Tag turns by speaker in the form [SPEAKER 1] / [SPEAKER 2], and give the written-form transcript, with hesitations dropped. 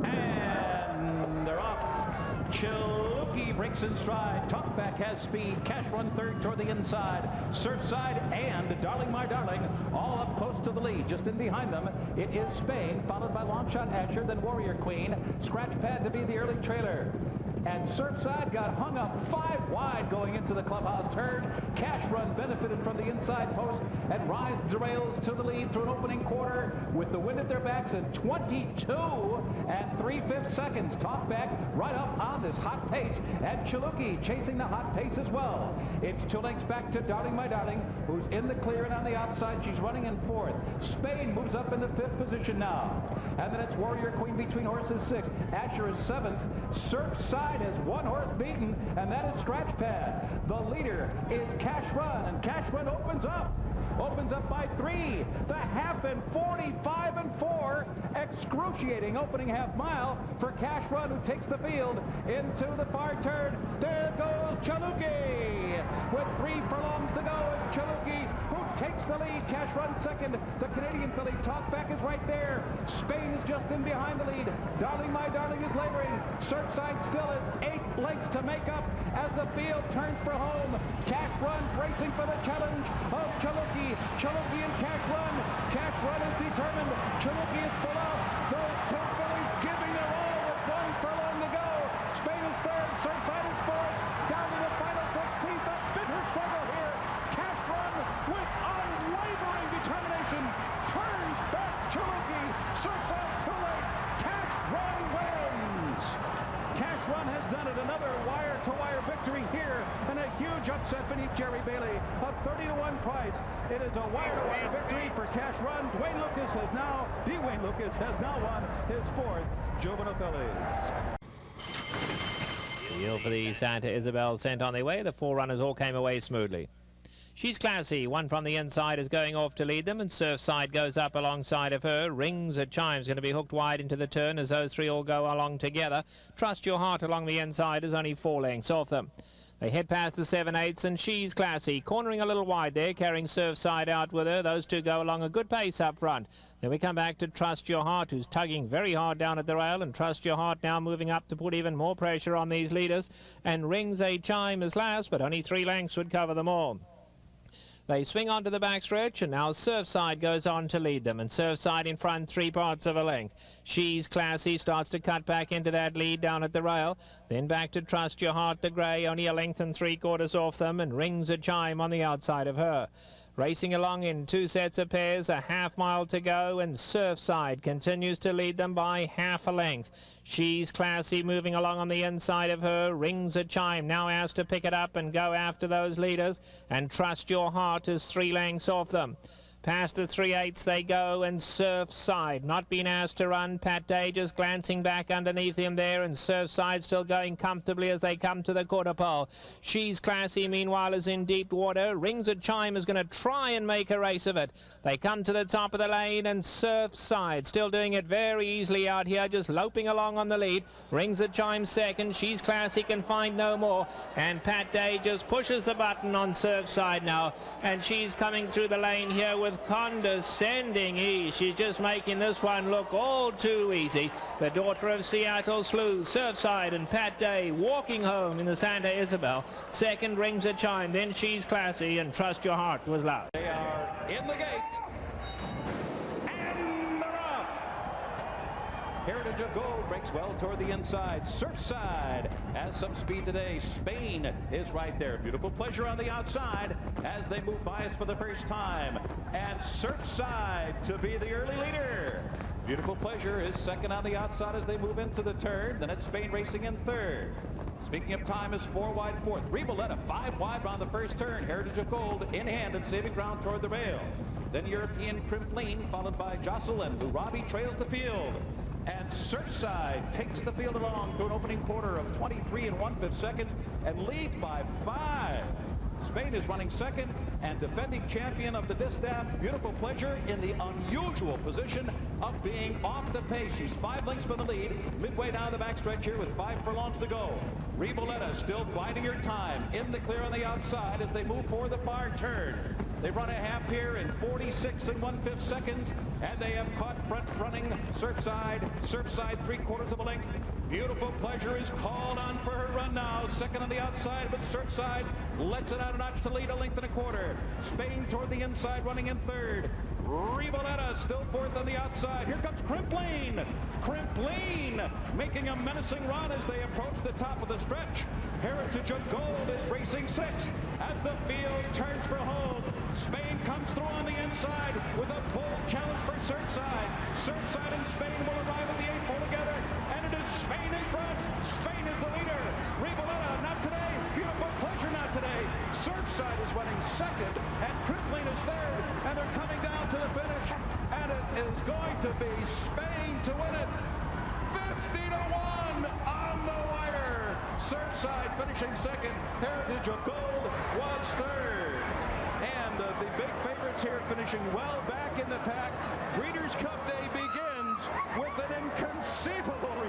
[SPEAKER 1] And they're off. Chaluki breaks in stride. Talkback has speed. Cash Run third toward the inside. Surfside and Darling My Darling all up close to the lead. Just in behind them, it is Spain, followed by Longshot Asher, then Warrior Queen. Scratch Pad to be the early trailer. And Surfside got hung up 5 wide going into the clubhouse turn. Cash Run benefited from the inside post and rides the rails to the lead through an opening quarter with the wind at their backs in 22 3/5 seconds. Talkback right up on this hot pace, and Chaluki chasing the hot pace as well. It's 2 lengths back to Darling My Darling, who's in the clear, and on the outside she's running in 4th. Spain moves up in the 5th position now. And then it's Warrior Queen between horses 6. Asher is 7th. Surfside has 1 horse beaten, and that is Scratch Pad. The leader is Cash Run, and Cash Run opens up by 3. The half in 45 and 4. Excruciating opening half mile for Cash Run, who takes the field into the far turn. There goes Chaluki. With 3 furlongs to go, it's Chaluki who takes the lead. Cash Run second. The Canadian filly Talkback is right there. Spain is just in behind the lead. Darling My Darling is laboring. Surfside still has 8 lengths to make up as the field turns for home. Cash Run bracing for the challenge of Chaluki. Chaluki and Cash Run. Cash Run is determined. Chaluki is full out. Those 2 fillies giving their all with 1 furlong to go. Spain is third. Surfside is 4th. Down to the final 16th. A bitter struggle here. Cash Run with unwavering determination turns back Chaluki. Surfside too late. Cash Run wins. Cash Run has done it. Another wire-to-wire victory here, and a huge upset beneath Jerry Bailey. A 30-1 price. It is a wire-to-wire victory for Cash Run. Dwayne Lucas has now won his 4th Juvenile Fillies.
[SPEAKER 2] Deal for the Santa Ysabel sent on their way. The 4 runners all came away smoothly. She's classy. 1 from the inside is going off to lead them, and Surfside goes up alongside of her. Rings at Chimes going to be hooked wide into the turn as those 3 all go along together. Trust Your Heart along the inside is only 4 lengths off them. They head past the 7/8, and She's Classy cornering a little wide there, carrying Surfside out with her. Those 2 go along a good pace up front. Then we come back to Trust Your Heart, who's tugging very hard down at the rail, and Trust Your Heart now moving up to put even more pressure on these leaders. And Rings a Chime is last, but only 3 lengths would cover them all. They swing onto the backstretch, and now Surfside goes on to lead them, and Surfside in front 3 parts of a length. She's Classy starts to cut back into that lead down at the rail. Then back to Trust Your Heart, the grey, only a length and 3/4 off them, and Rings a Chime on the outside of her. Racing along in 2 sets of pairs, a half mile to go, and Surfside continues to lead them by half a length. She's Classy moving along on the inside of her. Rings a Chime now asked to pick it up and go after those leaders, and Trust Your Heart is 3 lengths off them. Past the 3/8 they go, and Surfside not being asked to run. Pat Day just glancing back underneath him there, and Surfside still going comfortably as they come to the quarter pole. She's Classy meanwhile is in deep water. Rings a Chime is going to try and make a race of it. They come to the top of the lane, and Surfside still doing it very easily out here, just loping along on the lead. Rings a Chime second. She's Classy can find no more, and Pat Day just pushes the button on Surfside now, and she's coming through the lane here with condescending ease. She's just making this one look all too easy. The daughter of Seattle Sleuth, Surfside, and Pat Day walking home in the Santa Ysabel. Second Rings a Chime, then She's Classy, and Trust Your Heart was loud.
[SPEAKER 1] They are in the gate, and they're off. Heritage of Gold breaks well toward the inside. Surfside has some speed today. Spain is right there. Beautiful Pleasure on the outside as they move by us for the first time. And Surfside to be the early leader. Beautiful Pleasure is second on the outside as they move into the turn. Then it's Spain racing in third. Speaking of time, is 4 wide 4th. Reboletta 5 wide on the first turn. Heritage of Gold in hand and saving ground toward the rail. Then European Crimpline followed by Jocelyn, who Robbie trails the field. And Surfside takes the field along through an opening quarter of 23 1/5 seconds and leads by 5. Spain is running second, and defending champion of the Distaff, Beautiful Pleasure, in the unusual position of being off the pace. She's 5 lengths from the lead, midway down the backstretch here with 5 furlongs to go. Reboletta still biding her time in the clear on the outside as they move for the far turn. They run a half here in 46 1/5 seconds, and they have caught front-running Surfside. Surfside 3/4 of a length. Beautiful Pleasure is called on for her run now. Second on the outside, but Surfside lets it out a notch to lead a length and a quarter. Spain toward the inside, running in third. Riboletta still fourth on the outside. Here comes Crimpline. Crimpline making a menacing run as they approach the top of the stretch. Heritage of Gold is racing sixth as the field turns for home. Spain comes through on the inside with a bold challenge for Surfside. Surfside and Spain will arrive at the eighth pole together, and it is Spain in front. Spain is the leader. Riboletta, not today. Beautiful Pleasure, not today. Surfside is running second, and Crimpline is third, and they're coming down to the finish, and it is going to be Spain to win it. 50-1 on the wire. Surfside finishing second. Heritage of Gold was third. And the big favorites here finishing well back in the pack. Breeders' Cup Day begins with an inconceivable